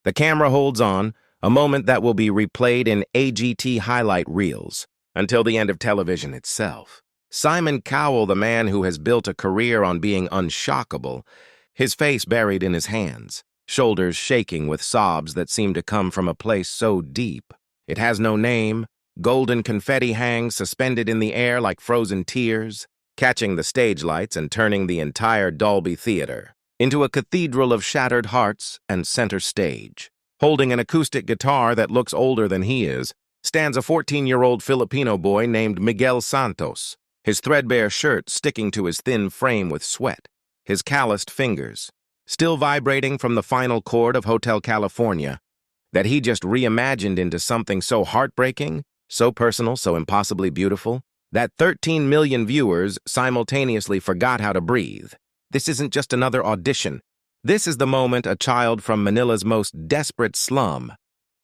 The camera holds on, a moment that will be replayed in AGT highlight reels until the end of television itself. Simon Cowell, the man who has built a career on being unshockable, his face buried in his hands, shoulders shaking with sobs that seem to come from a place so deep. It has no name. Golden confetti hangs suspended in the air like frozen tears, catching the stage lights and turning the entire Dolby Theater into a cathedral of shattered hearts. And center stage, holding an acoustic guitar that looks older than he is, stands a 14-year-old Filipino boy named Miguel Santos, his threadbare shirt sticking to his thin frame with sweat, his calloused fingers still vibrating from the final chord of Hotel California that he just reimagined into something so heartbreaking, so personal, so impossibly beautiful, that 13 million viewers simultaneously forgot how to breathe. This isn't just another audition. This is the moment a child from Manila's most desperate slum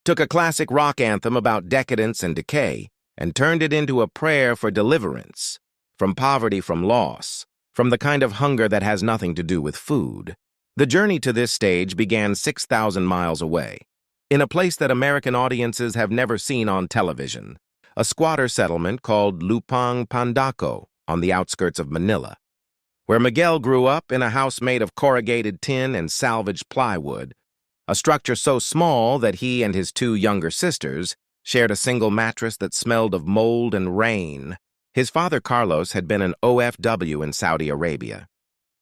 took a classic rock anthem about decadence and decay and turned it into a prayer for deliverance, from poverty, from loss, from the kind of hunger that has nothing to do with food. The journey to this stage began 6,000 miles away, in a place that American audiences have never seen on television, a squatter settlement called Lupang, Pangako, on the outskirts of Manila, where Miguel grew up in a house made of corrugated tin and salvaged plywood, a structure so small that he and his two younger sisters shared a single mattress that smelled of mold and rain. His father, Carlos, had been an OFW in Saudi Arabia,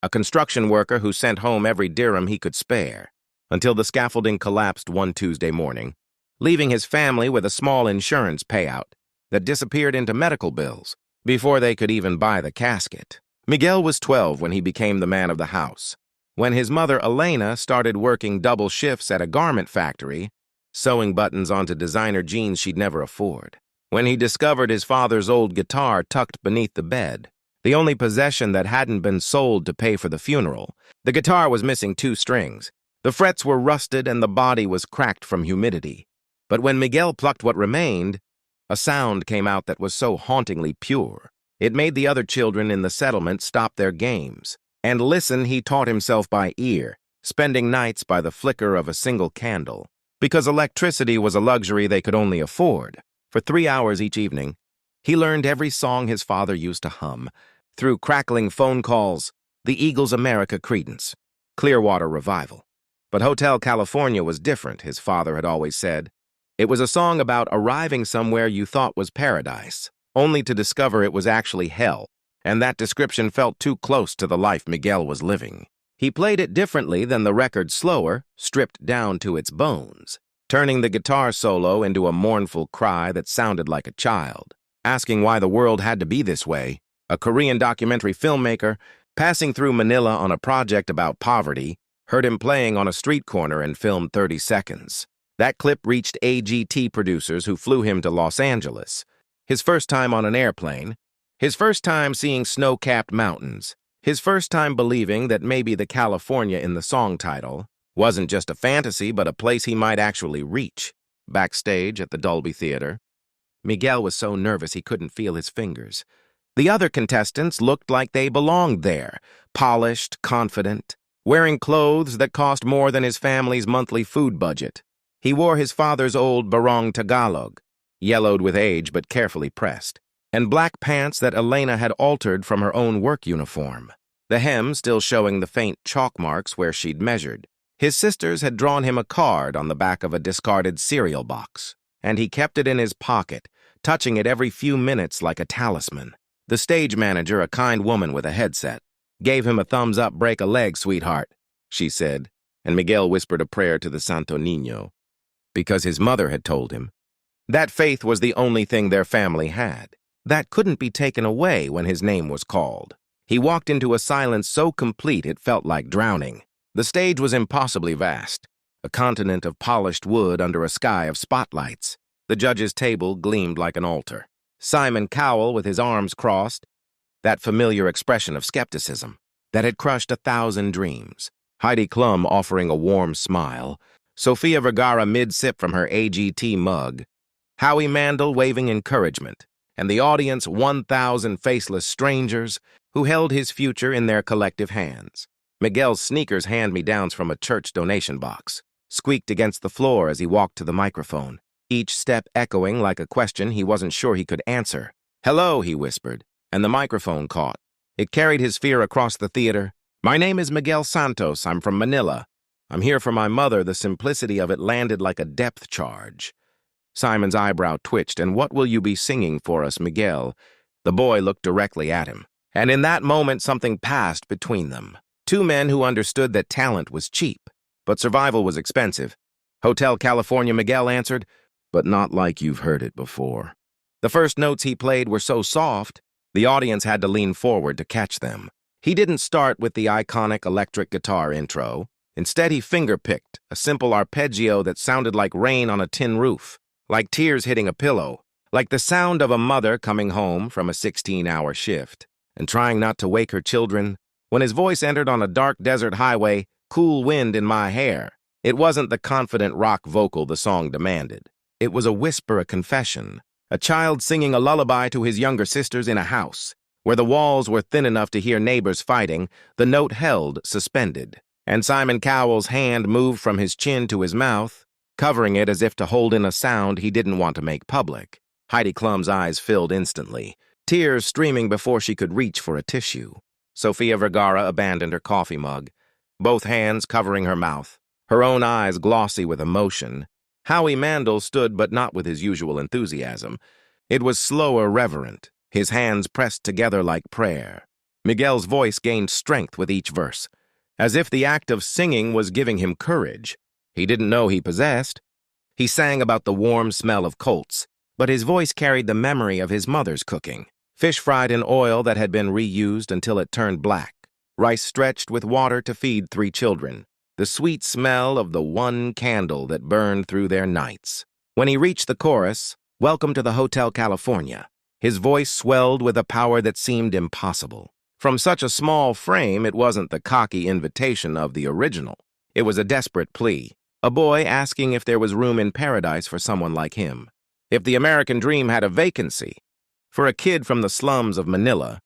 a construction worker who sent home every dirham he could spare, until the scaffolding collapsed one Tuesday morning, leaving his family with a small insurance payout that disappeared into medical bills before they could even buy the casket. Miguel was 12 when he became the man of the house, when his mother, Elena, started working double shifts at a garment factory, sewing buttons onto designer jeans she'd never afford. When he discovered his father's old guitar tucked beneath the bed, the only possession that hadn't been sold to pay for the funeral, the guitar was missing 2 strings. The frets were rusted and the body was cracked from humidity. But when Miguel plucked what remained, a sound came out that was so hauntingly pure. It made the other children in the settlement stop their games. And listen, he taught himself by ear, spending nights by the flicker of a single candle, because electricity was a luxury they could only afford. For 3 hours each evening, he learned every song his father used to hum, through crackling phone calls, the Eagles' America Credence, Clearwater Revival. But Hotel California was different, his father had always said. It was a song about arriving somewhere you thought was paradise, only to discover it was actually hell, and that description felt too close to the life Miguel was living. He played it differently than the record, slower, stripped down to its bones, turning the guitar solo into a mournful cry that sounded like a child, asking why the world had to be this way. A Korean documentary filmmaker, passing through Manila on a project about poverty, heard him playing on a street corner and filmed 30 seconds. That clip reached AGT producers who flew him to Los Angeles. His first time on an airplane, his first time seeing snow-capped mountains, his first time believing that maybe the California in the song title wasn't just a fantasy but a place he might actually reach. Backstage at the Dolby Theater, Miguel was so nervous he couldn't feel his fingers. The other contestants looked like they belonged there, polished, confident, wearing clothes that cost more than his family's monthly food budget. He wore his father's old barong Tagalog, yellowed with age but carefully pressed, and black pants that Elena had altered from her own work uniform, the hem still showing the faint chalk marks where she'd measured. His sisters had drawn him a card on the back of a discarded cereal box, and he kept it in his pocket, touching it every few minutes like a talisman. The stage manager, a kind woman with a headset, gave him a thumbs-up. "Break a leg, sweetheart," she said, and Miguel whispered a prayer to the Santo Niño, because his mother had told him. That faith was the only thing their family had. That couldn't be taken away when his name was called. He walked into a silence so complete it felt like drowning. The stage was impossibly vast, a continent of polished wood under a sky of spotlights. The judge's table gleamed like an altar. Simon Cowell, with his arms crossed, that familiar expression of skepticism that had crushed 1,000 dreams. Heidi Klum offering a warm smile. Sofia Vergara mid-sip from her AGT mug. Howie Mandel waving encouragement. And the audience, 1,000 faceless strangers who held his future in their collective hands. Miguel's sneakers hand-me-downs from a church donation box. squeaked against the floor as he walked to the microphone, each step echoing like a question he wasn't sure he could answer. "Hello," he whispered, and the microphone caught. It carried his fear across the theater. "My name is Miguel Santos. I'm from Manila. I'm here for my mother." The simplicity of it landed like a depth charge. Simon's eyebrow twitched. "And what will you be singing for us, Miguel?" The boy looked directly at him. And in that moment, something passed between them. Two men who understood that talent was cheap, but survival was expensive. "Hotel California," Miguel answered, "but not like you've heard it before." The first notes he played were so soft, the audience had to lean forward to catch them. He didn't start with the iconic electric guitar intro. Instead, he finger-picked a simple arpeggio that sounded like rain on a tin roof, like tears hitting a pillow, like the sound of a mother coming home from a 16-hour shift and trying not to wake her children. When his voice entered on a dark desert highway, "Cool wind in my hair," it wasn't the confident rock vocal the song demanded. It was a whisper, a confession, a child singing a lullaby to his younger sisters in a house where the walls were thin enough to hear neighbors fighting. The note held, suspended, and Simon Cowell's hand moved from his chin to his mouth, covering it as if to hold in a sound he didn't want to make public. Heidi Klum's eyes filled instantly, tears streaming before she could reach for a tissue. Sofia Vergara abandoned her coffee mug, both hands covering her mouth, her own eyes glossy with emotion. Howie Mandel stood, but not with his usual enthusiasm. It was slower, reverent, his hands pressed together like prayer. Miguel's voice gained strength with each verse, as if the act of singing was giving him courage he didn't know he possessed. He sang about the warm smell of colts, but his voice carried the memory of his mother's cooking. Fish fried in oil that had been reused until it turned black, rice stretched with water to feed 3 children, the sweet smell of the one candle that burned through their nights. When he reached the chorus, "Welcome to the Hotel California," his voice swelled with a power that seemed impossible. From such a small frame, it wasn't the cocky invitation of the original. It was a desperate plea, a boy asking if there was room in paradise for someone like him, if the American dream had a vacancy, for a kid from the slums of Manila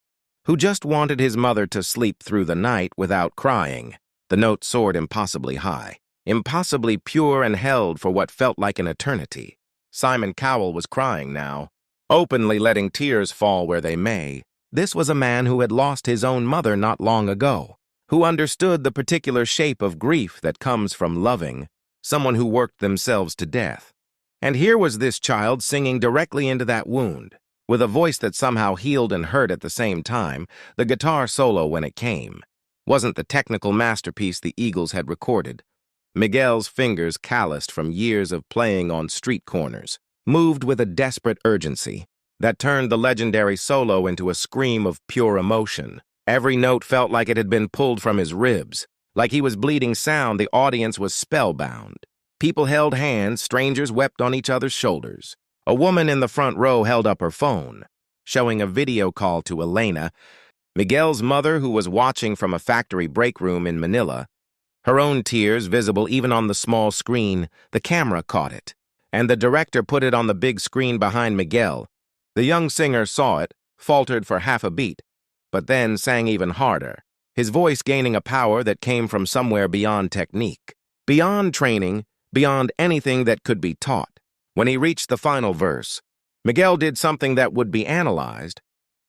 who just wanted his mother to sleep through the night without crying. The note soared impossibly high, impossibly pure, and held for what felt like an eternity. Simon Cowell was crying now, openly letting tears fall where they may. This was a man who had lost his own mother not long ago, who understood the particular shape of grief that comes from loving someone who worked themselves to death. And here was this child singing directly into that wound, with a voice that somehow healed and hurt at the same time. The guitar solo, when it came, wasn't the technical masterpiece the Eagles had recorded. Miguel's fingers, calloused from years of playing on street corners, moved with a desperate urgency that turned the legendary solo into a scream of pure emotion. Every note felt like it had been pulled from his ribs, like he was bleeding sound. The audience was spellbound. People held hands, strangers wept on each other's shoulders. A woman in the front row held up her phone, showing a video call to Elena, Miguel's mother, who was watching from a factory break room in Manila. Her own tears visible even on the small screen. The camera caught it, and the director put it on the big screen behind Miguel. The young singer saw it, faltered for half a beat, but then sang even harder, his voice gaining a power that came from somewhere beyond technique, beyond training, beyond anything that could be taught. When he reached the final verse, Miguel did something that would be analyzed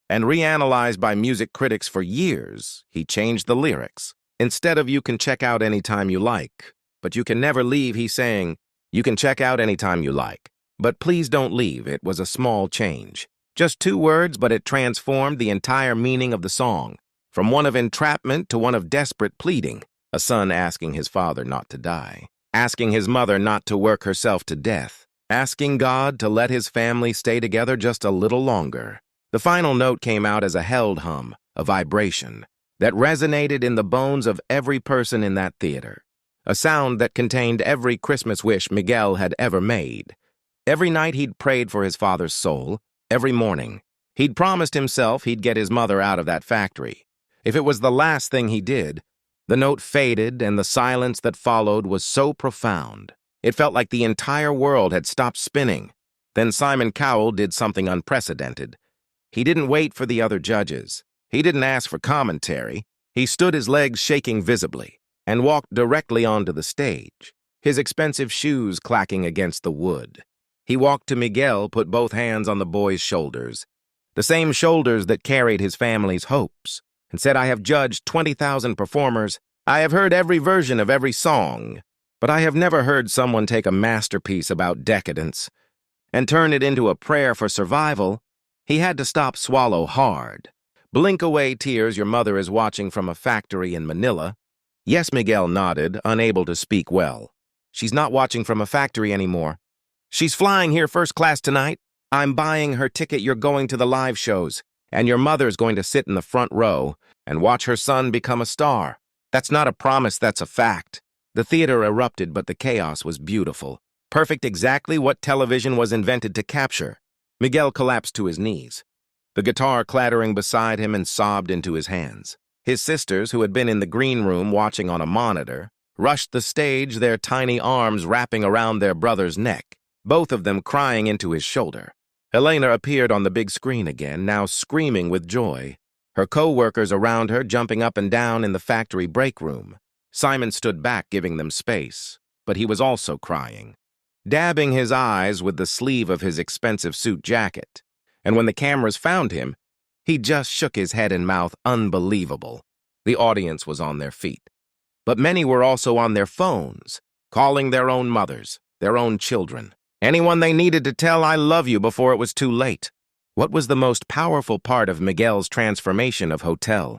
and reanalyzed by music critics for years. He changed the lyrics. Instead of "you can check out anytime you like, but you can never leave," he sang, "You can check out anytime you like, but please don't leave." It was a small change. Just 2 words, but it transformed the entire meaning of the song, from one of entrapment to one of desperate pleading. A son asking his father not to die, asking his mother not to work herself to death, asking God to let his family stay together just a little longer. The final note came out as a held hum, a vibration that resonated in the bones of every person in that theater, a sound that contained every Christmas wish Miguel had ever made. Every night he'd prayed for his father's soul. Every morning he'd promised himself he'd get his mother out of that factory. If it was the last thing he did, the note faded, and the silence that followed was so profound. It felt like the entire world had stopped spinning. Then Simon Cowell did something unprecedented. He didn't wait for the other judges. He didn't ask for commentary. He stood, his legs shaking visibly, and walked directly onto the stage. his expensive shoes clacking against the wood. He walked to Miguel, put both hands on the boy's shoulders, the same shoulders that carried his family's hopes, and said, "I have judged 20,000 performers. I have heard every version of every song, but I have never heard someone take a masterpiece about decadence and turn it into a prayer for survival." He had to stop, swallow hard. "Blink away tears, your mother is watching from a factory in Manila." Yes, Miguel nodded, unable to speak well. "She's not watching from a factory anymore. She's flying here first class tonight. I'm buying her ticket. You're going to the live shows, and your mother's going to sit in the front row and watch her son become a star. That's not a promise, that's a fact." The theater erupted, but the chaos was beautiful. Perfect, exactly what television was invented to capture. Miguel collapsed to his knees, the guitar clattering beside him, and sobbed into his hands. His sisters, who had been in the green room watching on a monitor, rushed the stage, their tiny arms wrapping around their brother's neck, both of them crying into his shoulder. Elena appeared on the big screen again, now screaming with joy, her co-workers around her jumping up and down in the factory break room. Simon stood back, giving them space, but he was also crying, dabbing his eyes with the sleeve of his expensive suit jacket. And when the cameras found him, he just shook his head and mouth. Unbelievable. The audience was on their feet. But many were also on their phones, calling their own mothers, their own children, anyone they needed to tell "I love you" before it was too late. What was the most powerful part of Miguel's transformation of Hotel?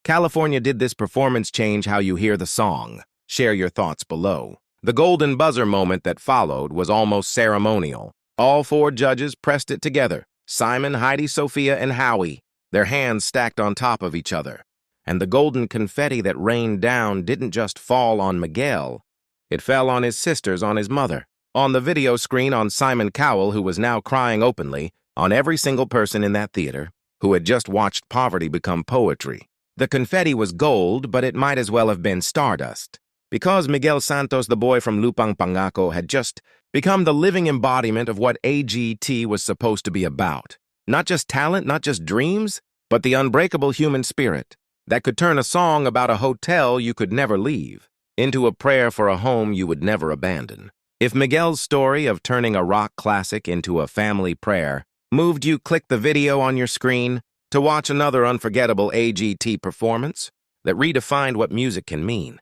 California, did this performance change how you hear the song? Share your thoughts below. The golden buzzer moment that followed was almost ceremonial. All four judges pressed it together: Simon, Heidi, Sophia, and Howie, their hands stacked on top of each other. And the golden confetti that rained down didn't just fall on Miguel. It fell on his sisters, on his mother, on the video screen, on Simon Cowell, who was now crying openly, on every single person in that theater who had just watched poverty become poetry. The confetti was gold, but it might as well have been stardust, because Miguel Santos, the boy from Lupang, Pangako, had just become the living embodiment of what AGT was supposed to be about. Not just talent, not just dreams, but the unbreakable human spirit that could turn a song about a hotel you could never leave into a prayer for a home you would never abandon. If Miguel's story of turning a rock classic into a family prayer moved you, click the video on your screen to watch another unforgettable AGT performance that redefined what music can mean.